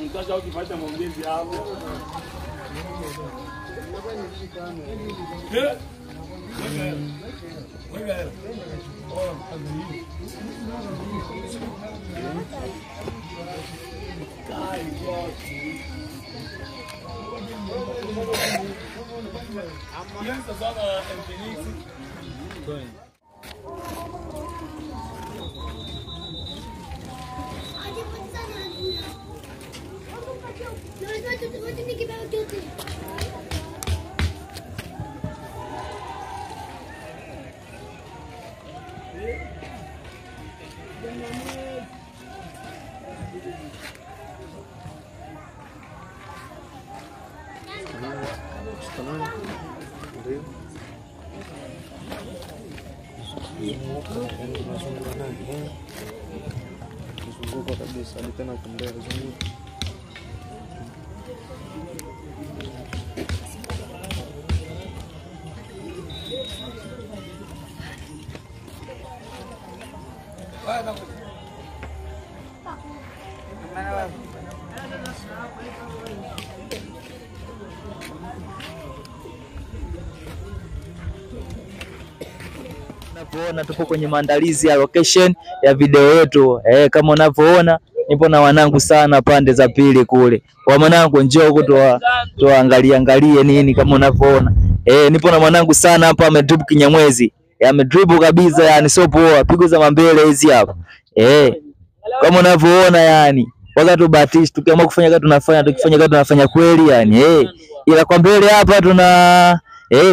Mtaka ukipata maongezi hapo. Kizunguko kabisa hadi tena kumbea kizunguko. Unavyoona tupo kwenye maandalizi ya location ya video yetu. Kama unavyoona nipo na wanangu sana pande za pili kule. Kwa mwanangu njoo huko tuangalie nini kama unavyoona. Nipo na mwanangu sana hapa amedrip Kinyamwezi. Amedrip kabisa yani sio poa. Pigo za mambele hizi hapa. Kama unavyoona yani. Wakati tubatishi tukiamua kufanya kazi tunafanya, tukifanya kazi tunafanya kweli yani. Ila kwa mbele hapa tuna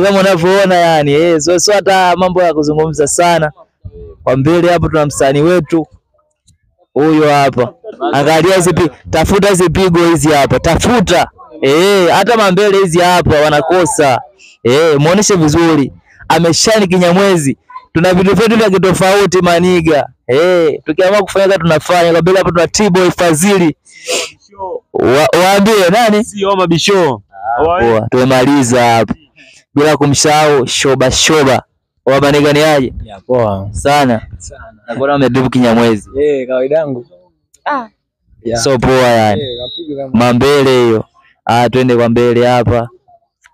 kama unavyoona yani sio hata mambo ya kuzungumza sana. Kwa mbele hapo tuna msanii wetu huyo hapa. Angalia hizi tafuta hizi pigo hizi hapa. Tafuta. Hata mambele hizi hapa wanakosa. Muoneshe vizuri. Ameshani Kinyamwezi. Tuna vitu vyetu vya kitofauti maniga. Tukiamua kufanya kazi tunafanya. Kwa mbele hapo tuna T-Boy Fazili. Waambie nani? Sio mabisho. Tumemaliza hapa. Bila kumsahau Shoba. Wabaniga ni aje? Ya poa. Sana. Nakuona amedrip Kinyamwezi. Kawaida yangu. So poa yani. Mambele hiyo. Twende kwa mbele hapa.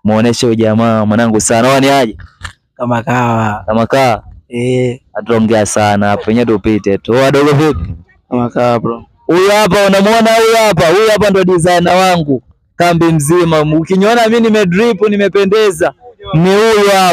Muoneshe ujamaa mwanangu sana. Wao ni aje? Kama kawa. Kama kaa. Ataongea sana hapo. Wenyewe tupite tu. Wadogo vipi? Kama kawa bro. Huyu hapa unamwona huyu hapa ndo designer wangu. Kambi mzima. Ukiniona mimi nimedrip nimependeza. Ni huyu hapa.